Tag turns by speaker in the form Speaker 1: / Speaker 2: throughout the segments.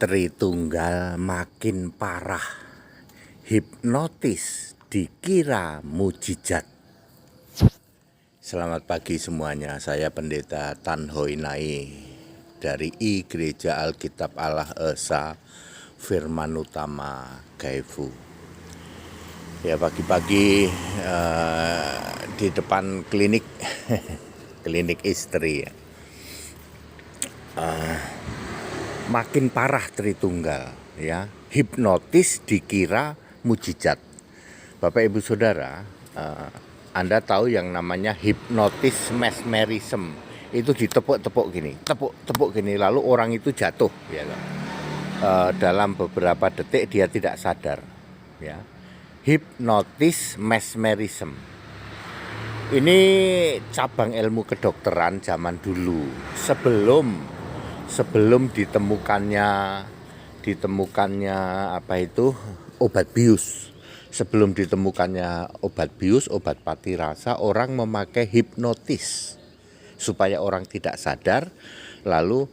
Speaker 1: Tritunggal makin parah, hipnotis dikira mujizat. Selamat pagi semuanya, saya Pendeta Tan Hoi Nai dari I Gereja Alkitab Allah Esa Firman Utama Gaifu. Ya, pagi-pagi di depan klinik klinik istri ya. Makin parah Tritunggal ya, hipnotis dikira mujizat. Bapak Ibu Saudara, Anda tahu yang namanya hipnotis mesmerism, itu ditepuk-tepuk gini, tepuk-tepuk gini, lalu orang itu jatuh ya. Dalam beberapa detik dia tidak sadar ya. Hipnotis mesmerism ini cabang ilmu kedokteran zaman dulu, sebelum ditemukannya obat bius. Sebelum ditemukannya obat bius, obat pati rasa, orang memakai hipnotis supaya orang tidak sadar, lalu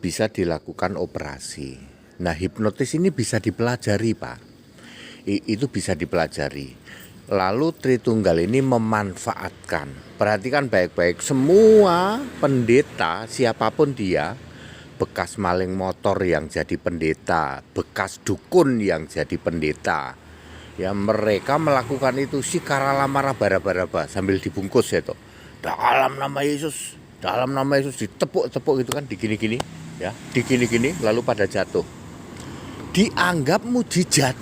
Speaker 1: bisa dilakukan operasi. Nah, hipnotis ini bisa dipelajari, Pak. Itu bisa dipelajari. Lalu Tritunggal ini memanfaatkan, perhatikan baik-baik, semua pendeta siapapun dia, bekas maling motor yang jadi pendeta, bekas dukun yang jadi pendeta, ya mereka melakukan itu sikaralama raba-raba sambil dibungkus ya toh. Dalam nama Yesus ditepuk-tepuk gitu kan, digini-gini ya, digini-gini lalu pada jatuh. Dianggap mujizat.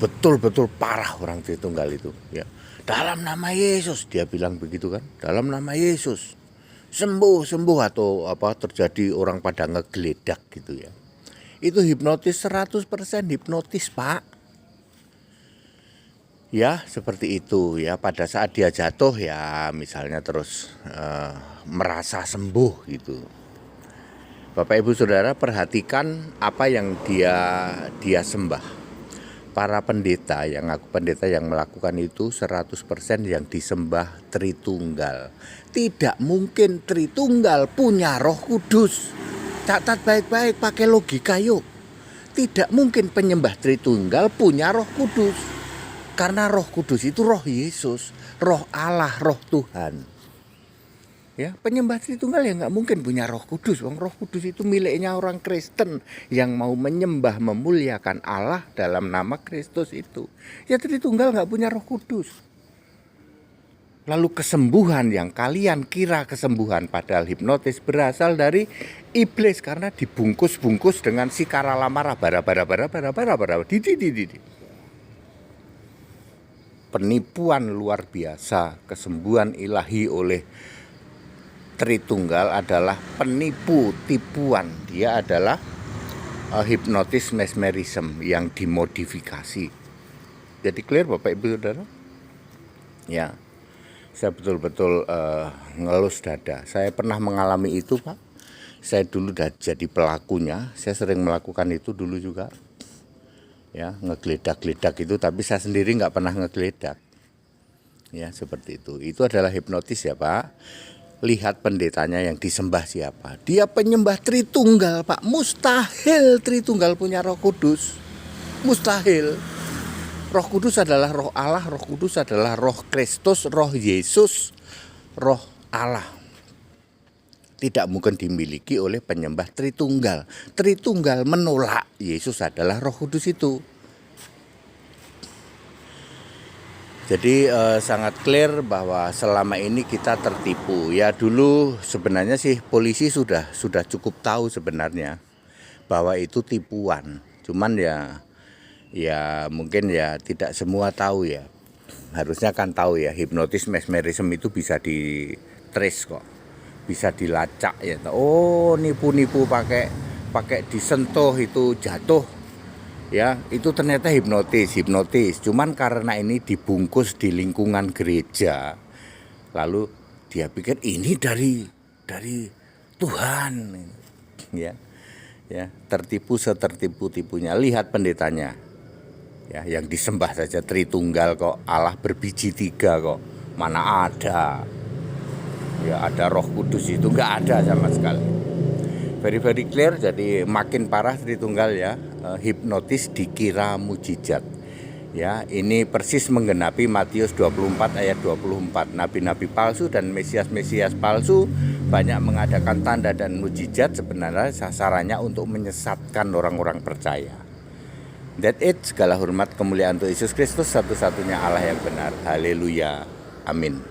Speaker 1: Betul-betul parah orang Tritunggal itu ya. Dalam nama Yesus dia bilang begitu kan, dalam nama Yesus sembuh atau terjadi orang pada ngegeledak gitu ya. Itu hipnotis 100% hipnotis, Pak. Ya, seperti itu ya. Pada saat dia jatuh ya misalnya terus merasa sembuh gitu. Bapak Ibu Saudara, perhatikan apa yang dia sembah. Para pendeta yang melakukan itu 100% yang disembah Tritunggal. Tidak mungkin Tritunggal punya Roh Kudus. Catat baik-baik, pakai logika yuk. Tidak mungkin penyembah Tritunggal punya Roh Kudus. Karena Roh Kudus itu Roh Yesus, Roh Allah, Roh Tuhan. Ya, penyembah Tritunggal ya nggak mungkin punya Roh Kudus. Roh Kudus itu miliknya orang Kristen yang mau menyembah, memuliakan Allah dalam nama Kristus itu. Ya, Tritunggal nggak punya Roh Kudus. Lalu kesembuhan yang kalian kira kesembuhan padahal hipnotis berasal dari iblis karena dibungkus-bungkus dengan sikaralama raba-raba. Penipuan luar biasa, kesembuhan ilahi oleh Tritunggal adalah penipu, tipuan. Dia adalah hipnotis mesmerism yang dimodifikasi. Jadi clear Bapak Ibu Saudara? Ya, saya betul-betul ngelus dada. Saya pernah mengalami itu, Pak. Saya dulu jadi pelakunya. Saya sering melakukan itu dulu juga. Ya, ngegeledak-geledak itu, tapi saya sendiri nggak pernah ngegeledak. Ya, seperti itu. Itu adalah hipnotis ya, Pak. Lihat pendetanya yang disembah siapa. Dia penyembah Tritunggal, Pak. Mustahil Tritunggal punya Roh Kudus. Mustahil. Roh Kudus adalah Roh Allah, Roh Kudus adalah Roh Kristus, Roh Yesus, Roh Allah. Tidak mungkin dimiliki oleh penyembah Tritunggal. Tritunggal menolak Yesus adalah Roh Kudus itu. Jadi sangat clear bahwa selama ini kita tertipu. Ya, dulu sebenarnya sih polisi sudah cukup tahu sebenarnya bahwa itu tipuan. Cuman ya mungkin ya tidak semua tahu ya. Harusnya kan tahu ya, hipnotis mesmerism itu bisa di-trace kok. Bisa dilacak ya. Oh, nipu-nipu pakai disentuh itu jatuh. Ya, itu ternyata hipnotis. Cuman karena ini dibungkus di lingkungan gereja, lalu dia pikir ini dari Tuhan. Ya, tertipu setertipu-tipunya. Lihat pendetanya. Ya, yang disembah saja Tritunggal kok, Allah berbiji 3 kok. Mana ada. Ya, ada Roh Kudus itu nggak ada sama sekali. very clear. Jadi makin parah Tritunggal ya, hipnotis dikira mujizat. Ya, ini persis menggenapi Matius 24 ayat 24. Nabi-nabi palsu dan mesias-mesias palsu banyak mengadakan tanda dan mujizat, sebenarnya sasarannya untuk menyesatkan orang-orang percaya. That it, segala hormat kemuliaan untuk Yesus Kristus, satu-satunya Allah yang benar. Haleluya. Amin.